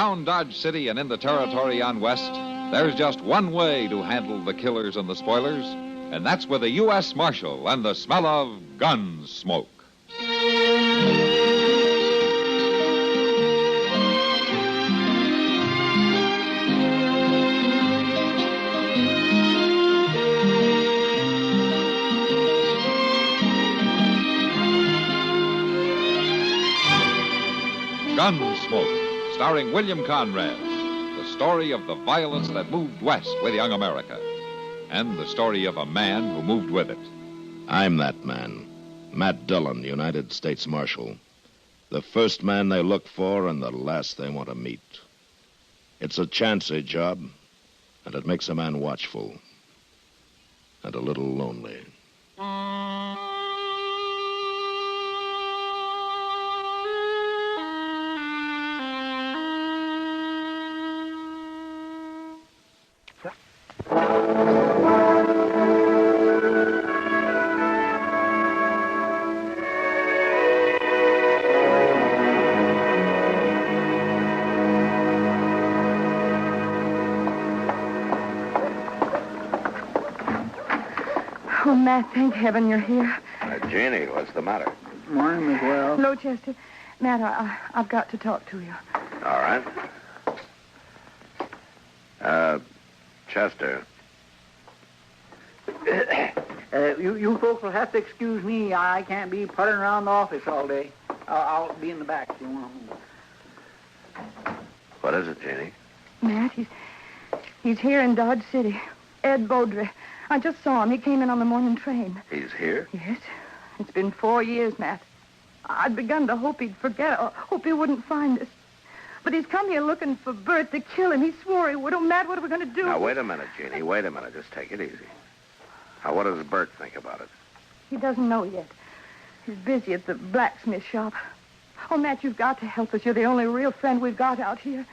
Around Dodge City and in the territory on West, there's just one way to handle the killers and the spoilers, and that's with a U.S. Marshal and the smell of Gunsmoke. Gunsmoke, starring William Conrad, the story of the violence that moved west with young America, and the story of a man who moved with it. I'm that man, Matt Dillon, United States Marshal. The first man they look for and the last they want to meet. It's a chancy job, and it makes a man watchful and a little lonely. Oh, Matt, thank heaven you're here. Jeannie, what's the matter? Morning, Miss Wells. Hello, Chester. Matt, I've got to talk to you. All right. Chester. You folks will have to excuse me. I can't be puttering around the office all day. I'll be in the back if you want. What is it, Jeannie? Matt, he's here in Dodge City. Ed Beaudry. I just saw him. He came in on the morning train. He's here? Yes. It's been 4 years, Matt. I'd begun to hope he'd forget, or hope he wouldn't find us. But he's come here looking for Bert to kill him. He swore he would. Oh, Matt, what are we going to do? Now, wait a minute, Jeannie. Wait a minute. Just take it easy. Now, what does Bert think about it? He doesn't know yet. He's busy at the blacksmith shop. Oh, Matt, you've got to help us. You're the only real friend we've got out here.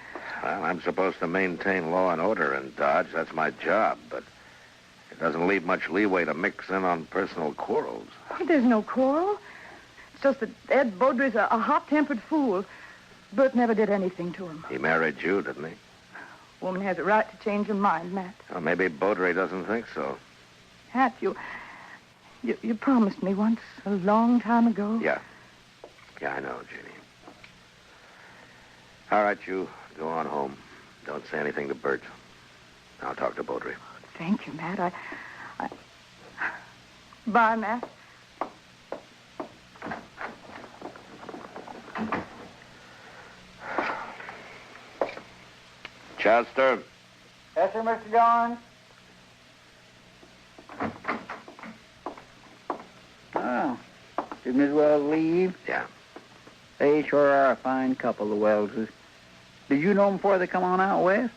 Well, I'm supposed to maintain law and order in Dodge. That's my job, but it doesn't leave much leeway to mix in on personal quarrels. Oh, there's no quarrel. It's just that Ed Beaudry's a hot-tempered fool. Bert never did anything to him. He married you, didn't he? Woman has a right to change her mind, Matt. Well, maybe Beaudry doesn't think so. Matt, you promised me once a long time ago. Yeah. Yeah, I know, Jeannie. All right, you go on home. Don't say anything to Bert. I'll talk to Beaudry. Thank you, Matt. Bye, Matt. Chester. Yes, sir, Mr. John. Oh. Did Miss Wells leave? Yeah. They sure are a fine couple, the Wellses. Did you know them before they come on out west?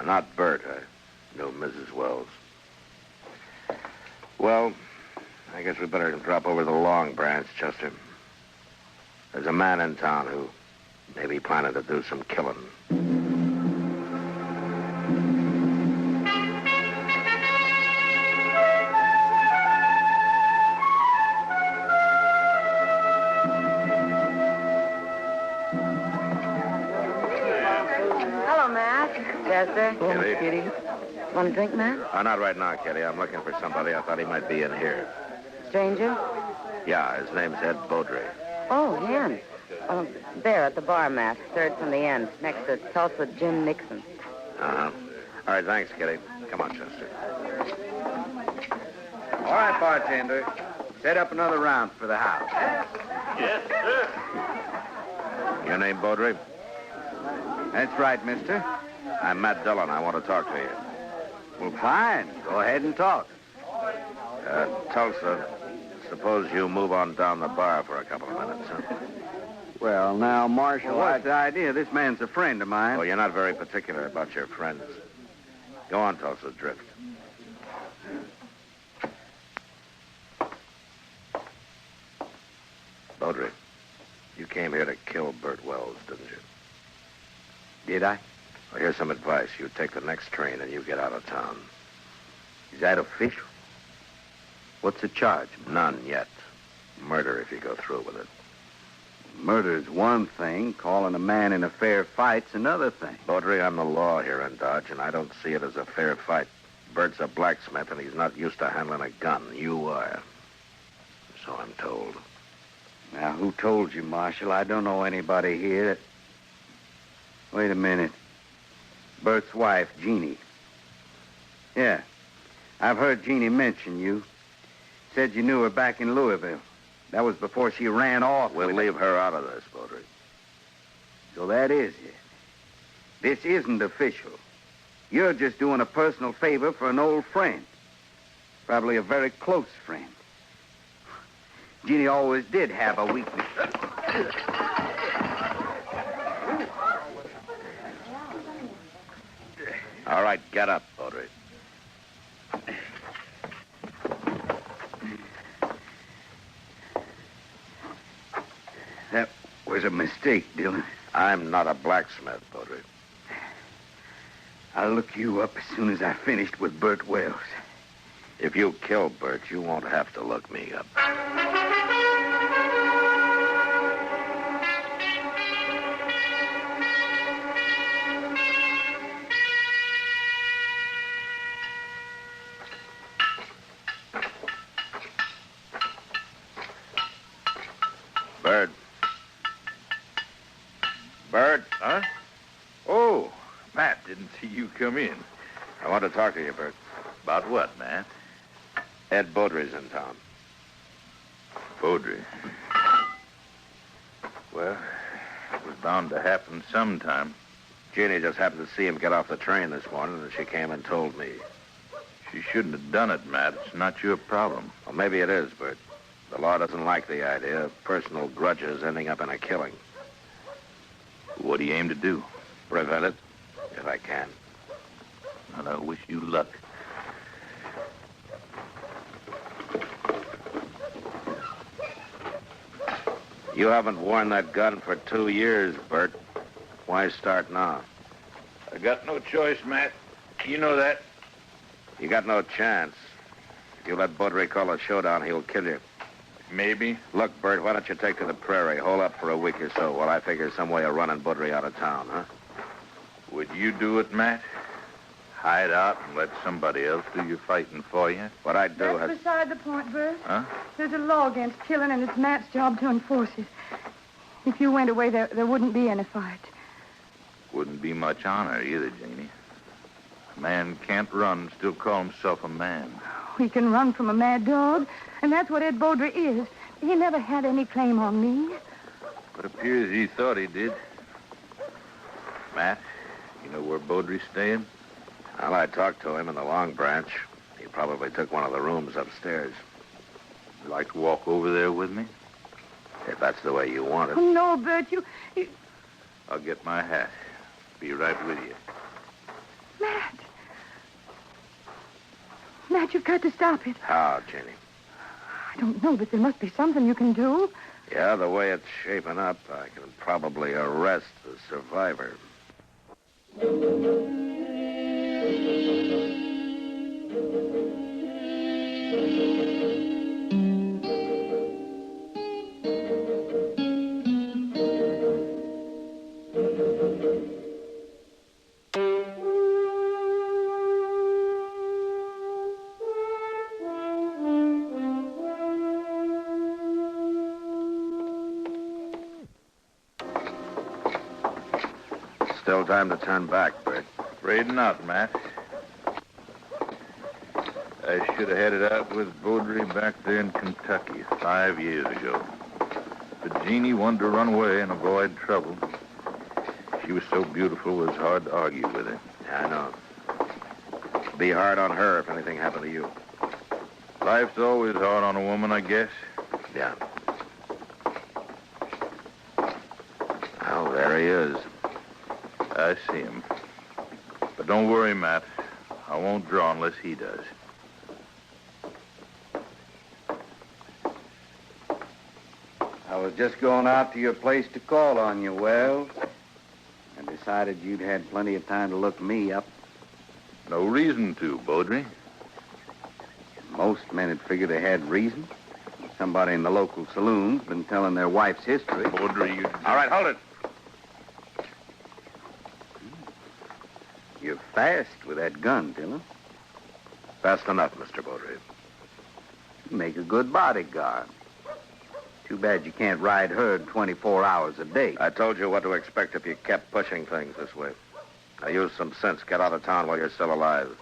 Not Bert. I know Mrs. Wells. Well, I guess we better drop over the Long Branch, Chester. There's a man in town who may be planning to do some killing. Hello, Matt. Chester. Oh, Miss Kitty. Want a drink, Matt? Not right now, Kitty. I'm looking for somebody. I thought he might be in here. Stranger? Yeah, his name's Ed Beaudry. Oh, him. There at the bar, Matt. Third from the end, next to Tulsa Jim Nixon. Uh-huh. All right, thanks, Kitty. Come on, Chester. All right, bartender. Set up another round for the house. Yes, sir. Your name, Beaudry? That's right, mister. I'm Matt Dillon. I want to talk to you. Well, fine. Go ahead and talk. Tulsa, suppose you move on down the bar for a couple of minutes, huh? Well, now, Marshal, what's the idea? This man's a friend of mine. Oh, you're not very particular about your friends. Go on, Tulsa, drift. Beaudry, you came here to kill Bert Wells, didn't you? Did I? Well, here's some advice. You take the next train and you get out of town. Is that official? What's the charge? None yet. Murder if you go through with it. Murder's one thing. Calling a man in a fair fight's another thing. Baudry, I'm the law here in Dodge, and I don't see it as a fair fight. Bert's a blacksmith, and he's not used to handling a gun. You are. So I'm told. Now, who told you, Marshal? I don't know anybody here that... Wait a minute. Bert's wife, Jeannie. Yeah. I've heard Jeannie mention you. Said you knew her back in Louisville. That was before she ran off. We'll leave her out of this, Baudry. So that is it. This isn't official. You're just doing a personal favor for an old friend. Probably a very close friend. Jeannie always did have a weakness. All right, get up, Baudry. That was a mistake, Dillon. I'm not a blacksmith, Baudry. I'll look you up as soon as I finished with Bert Wells. If you kill Bert, you won't have to look me up. Bert. Bert? Huh? Oh, Matt, didn't see you come in. I want to talk to you, Bert. About what, Matt? Ed Baudry's in town. Baudry. Well, it was bound to happen sometime. Jeannie just happened to see him get off the train this morning, and she came and told me. She shouldn't have done it, Matt. It's not your problem. Well, maybe it is, Bert. The law doesn't like the idea of personal grudges ending up in a killing. What do you aim to do? Prevent it, if I can. And I wish you luck. You haven't worn that gun for 2 years, Bert. Why start now? I got no choice, Matt. You know that. You got no chance. If you let Baudry call a showdown, he'll kill you. Maybe. Look, Bert, why don't you take to the prairie, hole up for a week or so while I figure some way of running Baudry out of town, huh? Would you do it, Matt? Hide out and let somebody else do your fighting for you? What I'd do That's beside the point, Bert. Huh? There's a law against killing, and it's Matt's job to enforce it. If you went away, there wouldn't be any fight. Wouldn't be much honor either, Janie. A man can't run and still call himself a man. He can run from a mad dog, and that's what Ed Baudry is. He never had any claim on me. It appears he thought he did. Matt, you know where Baudry's staying? Well, I talked to him in the Long Branch. He probably took one of the rooms upstairs. You'd like to walk over there with me? If that's the way you want it. Oh, no, Bert, you... I'll get my hat. Be right with you. Matt. Matt, you've got to stop it. How, Jenny? I don't know, but there must be something you can do. Yeah, the way it's shaping up, I can probably arrest the survivor. Still time to turn back, Bert. Afraid not, Matt. I should have headed out with Baudry back there in Kentucky 5 years ago. But Jeannie wanted to run away and avoid trouble. She was so beautiful, it was hard to argue with her. Yeah, I know. Be hard on her if anything happened to you. Life's always hard on a woman, I guess. Yeah. Oh, there he is. I see him. But don't worry, Matt. I won't draw unless he does. I was just going out to your place to call on you, Wells. I decided you'd had plenty of time to look me up. No reason to, Baudry. Most men had figured they had reason. Somebody in the local saloon's been telling their wife's history. Baudry, you... All right, hold it. You're fast with that gun, Dillon. Fast enough, Mr. Baudry. You make a good bodyguard. Too bad you can't ride herd 24 hours a day. I told you what to expect if you kept pushing things this way. Now use some sense. Get out of town while you're still alive.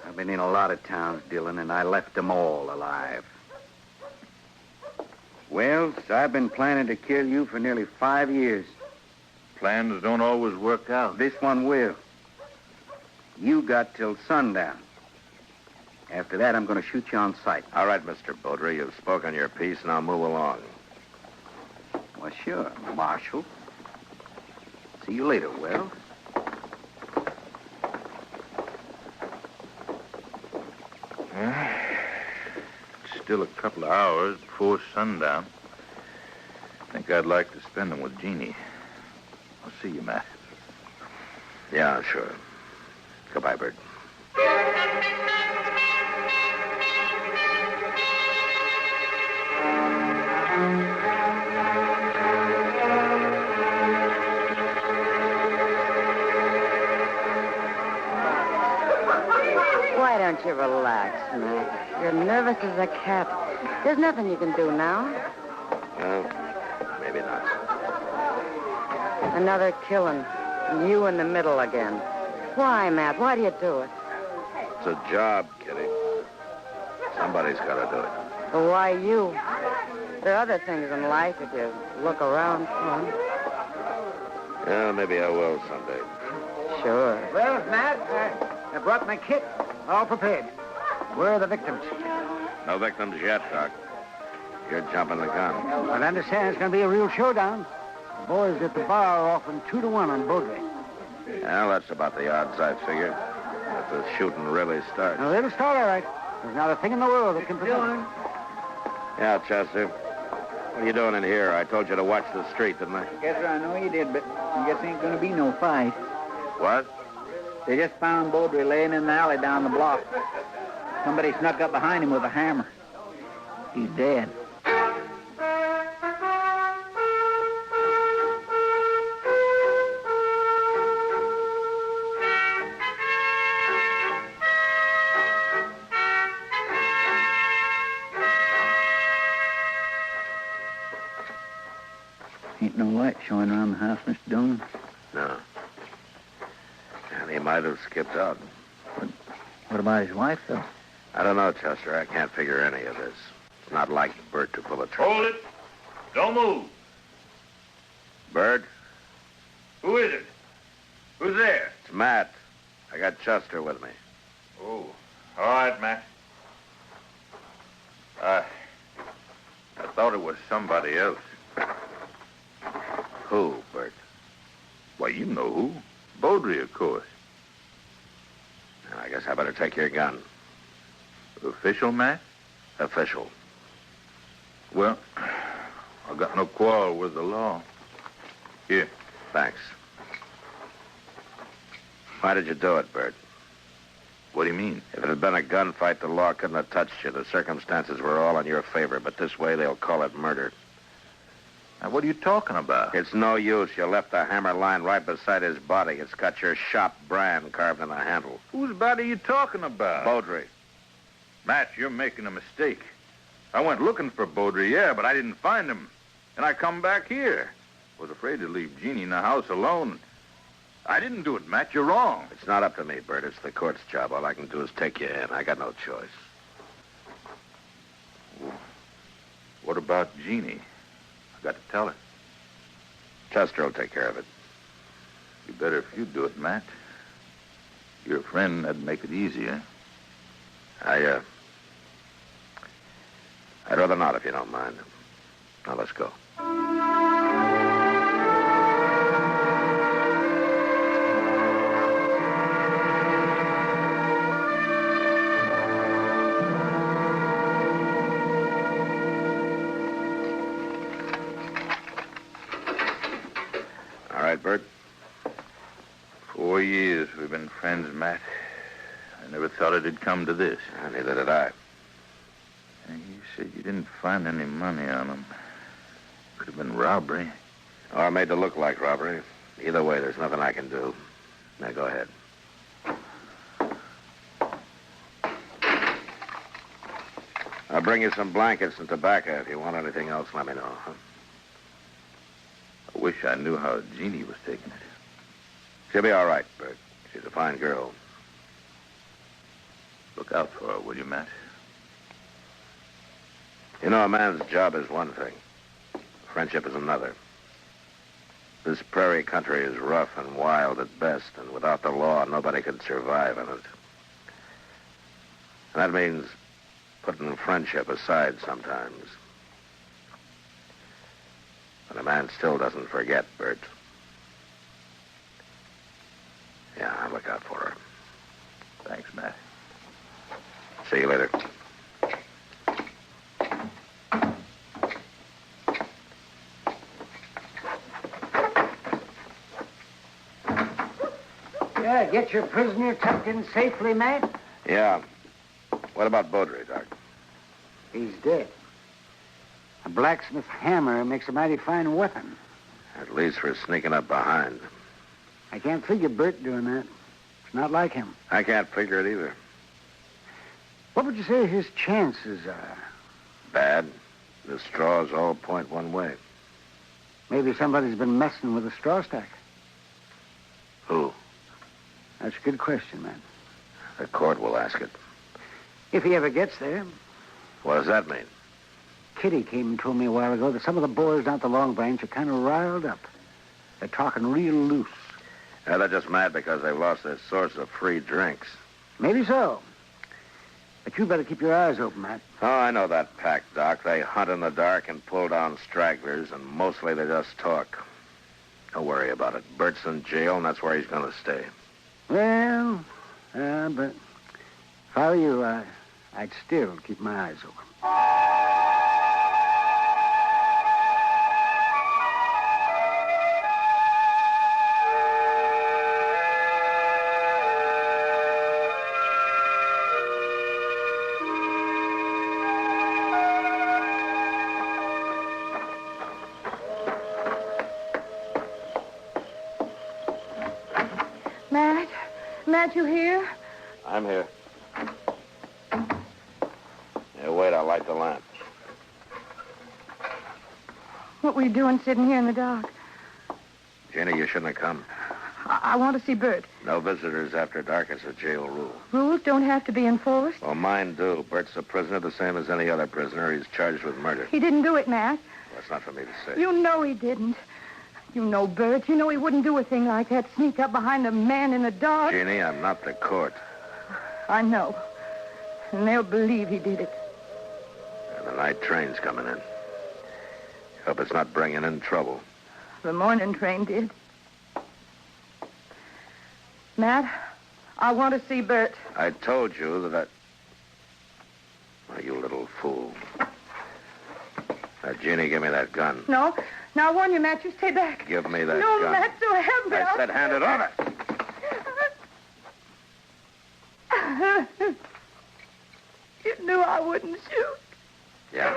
I've been in a lot of towns, Dillon, and I left them all alive. Well, I've been planning to kill you for nearly 5 years. Plans don't always work out. This one will. You got till sundown. After that, I'm going to shoot you on sight. All right, Mr. Baudry, you've spoken your piece. Now move along. Well, sure, Marshal. See you later, Wells. It's still a couple of hours before sundown. I think I'd like to spend them with Jeannie. I'll see you, Matt. Yeah, sure. Goodbye, Bert. Why don't you relax, Matt? You're nervous as a cat. There's nothing you can do now. Well, maybe not. Another killing. You in the middle again. Why, Matt? Why do you do it? It's a job, Kitty. Somebody's got to do it. But why you? There are other things in life if you look around for 'em. Yeah, maybe I will someday. Sure. Well, Matt, I brought my kit. All prepared. Where are the victims? No victims yet, Doc. You're jumping the gun. I understand it's going to be a real showdown. The boys at the bar are offering 2-1 on Baudry. Well, that's about the odds, I figure. If the shooting really starts. Now, it'll start all right. There's not a thing in the world that can prevent it. Yeah, Chester. What are you doing in here? I told you to watch the street, didn't I? Yes, sir, I know you did, but I guess ain't going to be no fight. What? They just found Baudry laying in the alley down the block. Somebody snuck up behind him with a hammer. He's dead. Ain't no light showing around the house, Mr. Dillon. No. And he might have skipped out. What about his wife, though? I don't know, Chester. I can't figure any of this. It's not like Bert to pull a trick. Hold it. Don't move. Bert? Who is it? Who's there? It's Matt. I got Chester with me. Oh, all right, Matt. I thought it was somebody else. Who, Bert? Why, you know who. Baudry, of course. I guess I better take your gun. Official, Matt? Official. Well, I got no quarrel with the law. Here. Thanks. Why did you do it, Bert? What do you mean? If it had been a gunfight, the law couldn't have touched you. The circumstances were all in your favor, but this way they'll call it murder. Now, what are you talking about? It's no use. You left the hammer lying right beside his body. It's got your shop brand carved in the handle. Whose body are you talking about? Baudry. Matt, you're making a mistake. I went looking for Baudry, yeah, but I didn't find him. And I come back here. Was afraid to leave Jeannie in the house alone. I didn't do it, Matt. You're wrong. It's not up to me, Bert. It's the court's job. All I can do is take you in. I got no choice. What about Jeannie? I got to tell her. Chester will take care of it. You better if you do it, Matt. You're a friend. That'd make it easier. I'd rather not, if you don't mind. Now, let's go. All right, Bert. 4 years we've been friends, Matt. I never thought it'd come to this. Neither did I. You said you didn't find any money on him. Could have been robbery. Or made to look like robbery. Either way, there's nothing I can do. Now, go ahead. I'll bring you some blankets and tobacco. If you want anything else, let me know. Huh? I wish I knew how Jeannie was taking it. She'll be all right, Bert. She's a fine girl. Look out for her, will you, Matt? You know, a man's job is one thing. Friendship is another. This prairie country is rough and wild at best, and without the law, nobody could survive in it. And that means putting friendship aside sometimes. But a man still doesn't forget, Bert. Yeah, I'll look out for her. Thanks, Matt. See you later. Yeah, get your prisoner tucked in safely, Matt? Yeah. What about Baudry, Doc? He's dead. A blacksmith hammer makes a mighty fine weapon. At least for sneaking up behind. I can't figure Bert doing that. It's not like him. I can't figure it either. What would you say his chances are? Bad. The straws all point one way. Maybe somebody's been messing with the straw stack. Who? That's a good question, man. The court will ask it. If he ever gets there. What does that mean? Kitty came and told me a while ago that some of the boys down at the Long Branch are kind of riled up. They're talking real loose. Yeah, they're just mad because they've lost their source of free drinks. Maybe so. But you better keep your eyes open, Matt. Oh, I know that pack, Doc. They hunt in the dark and pull down stragglers, and mostly they just talk. Don't worry about it. Bert's in jail, and that's where he's going to stay. Well, but if I were you, I'd still keep my eyes open. Matt, you here? I'm here. Yeah, wait, I'll light the lamp. What were you doing sitting here in the dark? Jenny, you shouldn't have come. I want to see Bert. No visitors after dark is a jail rule. Rules don't have to be enforced. Well, mine do. Bert's a prisoner the same as any other prisoner. He's charged with murder. He didn't do it, Matt. That's not for me to say. You know he didn't. You know Bert. You know he wouldn't do a thing like that. Sneak up behind a man in the dark. Jeannie, I'm not the court. I know. And they'll believe he did it. And the night train's coming in. Hope it's not bringing in trouble. The morning train did. Matt, I want to see Bert. I told you that Oh, you little fool. Now, Jeannie, give me that gun. No. Now, I warn you, Matt, you stay back. Give me that no, gun. No, Matt, so help me. I said hand it over. You knew I wouldn't shoot. Yeah.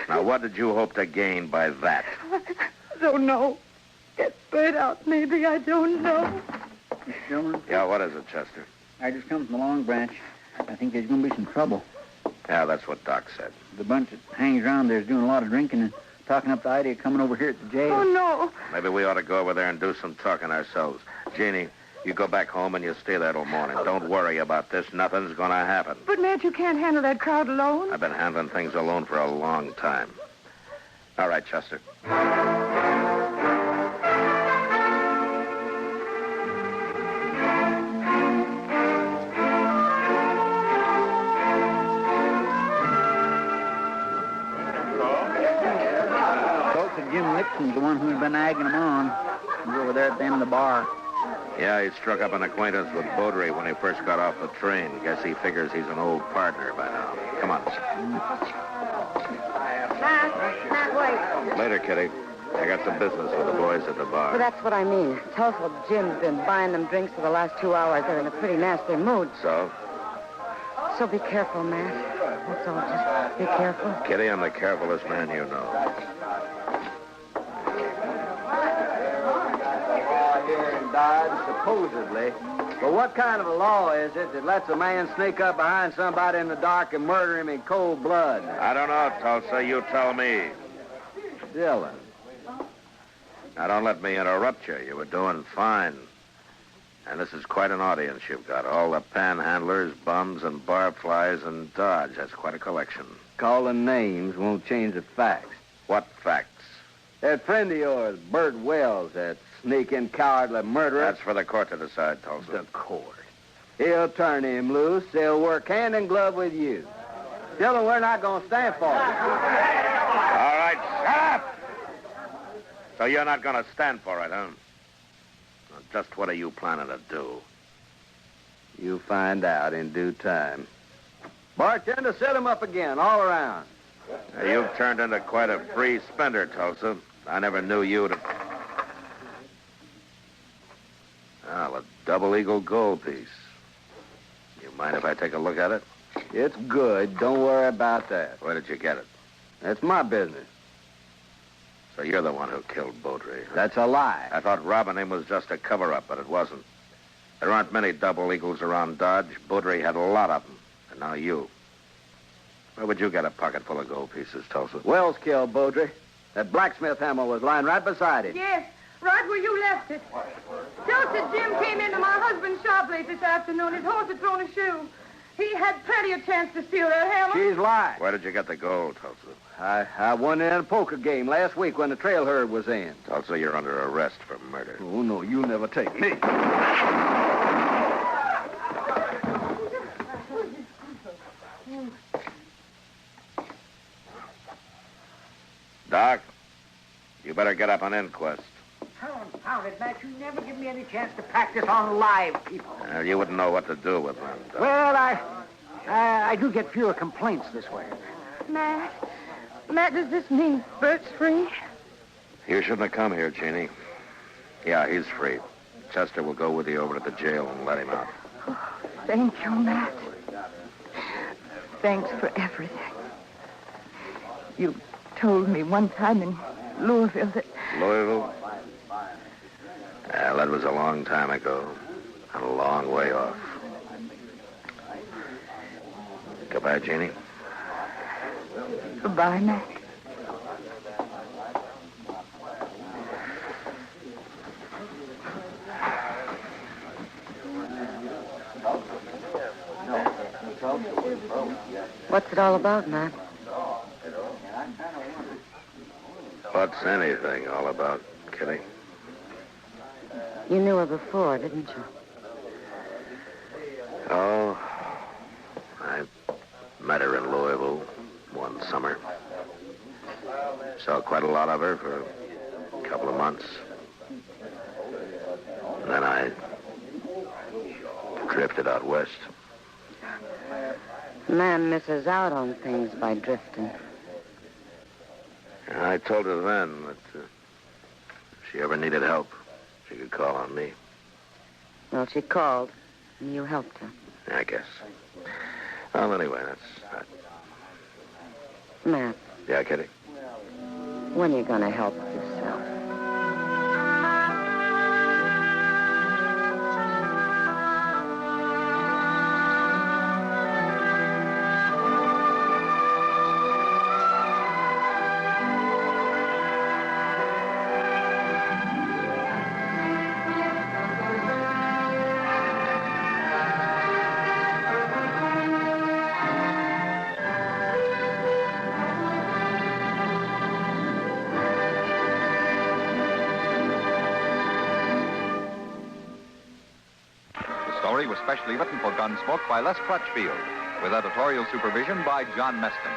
Now, what did you hope to gain by that? I don't know. Get Bert out, maybe. I don't know. Mr. Gilman? Yeah, what is it, Chester? I just come from the Long Branch. I think there's going to be some trouble. Yeah, that's what Doc said. The bunch that hangs around there is doing a lot of drinking and talking up the idea of coming over here at the jail. Oh, no. Maybe we ought to go over there and do some talking ourselves. Jeannie, you go back home and you stay there till morning. Don't worry about this. Nothing's going to happen. But, Matt, you can't handle that crowd alone. I've been handling things alone for a long time. All right, Chester. Jim Nixon's the one who's been egging him on. He's over there at the end of the bar. Yeah, he struck up an acquaintance with Baudry when he first got off the train. Guess he figures he's an old partner by now. Come on. Matt, wait. Later, Kitty. I got some business with the boys at the bar. Well, that's what I mean. Tulsa Jim's been buying them drinks for the last 2 hours. They're in a pretty nasty mood. So? So be careful, Matt. That's all. Just be careful. Kitty, I'm the carefulest man you know. Here in Dodge, supposedly. But what kind of a law is it that lets a man sneak up behind somebody in the dark and murder him in cold blood? I don't know, Tulsa. You tell me. Dillon. Now, don't let me interrupt you. You were doing fine. And this is quite an audience you've got. All the panhandlers, bums, and barflies in Dodge. That's quite a collection. Calling names won't change the facts. What facts? That friend of yours, Bert Wells, that sneaking, cowardly murderer. That's for the court to decide, Tulsa. The court. He'll turn him loose. He'll work hand in glove with you. Dillon, we're not going to stand for it. All right, shut up! So you're not going to stand for it, huh? Well, just what are you planning to do? You'll find out in due time. Bartender, set him up again, all around. Now, you've turned into quite a free spender, Tulsa. I never knew you to... Well, a double eagle gold piece. You mind if I take a look at it? It's good. Don't worry about that. Where did you get it? That's my business. So you're the one who killed Beaudry. Huh? That's a lie. I thought robbing him was just a cover-up, but it wasn't. There aren't many double eagles around Dodge. Beaudry had a lot of them. And now you. Where would you get a pocket full of gold pieces, Tulsa? Wells killed Beaudry. That blacksmith hammer was lying right beside him. Yes, right where you left it. Joseph Jim came into my husband's shop late this afternoon. His horse had thrown a shoe. He had plenty of chance to steal that hammer. She's lying. Where did you get the gold, Tulsa? I won it in a poker game last week when the trail herd was in. Tulsa, you're under arrest for murder. Oh, no, you never take me. Doc, you better get up on inquest. Confound it, Matt. You never give me any chance to practice on live people. You wouldn't know what to do with them, Doc. Well, I do get fewer complaints this way. Matt, does this mean Bert's free? You shouldn't have come here, Jeannie. Yeah, he's free. Chester will go with you over to the jail and let him out. Oh, thank you, Matt. Thanks for everything. You told me one time in Louisville that... Louisville? That was a long time ago. And a long way off. Goodbye, Jeannie. Goodbye, Matt. What's it all about, Matt? What's anything all about, Kitty? You knew her before, didn't you? Oh, I met her in Louisville one summer. Saw quite a lot of her for a couple of months. And then I drifted out west. Man misses out on things by drifting. And I told her then that if she ever needed help, she could call on me. Well, she called, and you helped her. I guess. Well, anyway, that's that. Matt. Yeah, Kitty? When are you going to help yourself? The story was specially written for Gunsmoke by Les Crutchfield, with editorial supervision by John Meston.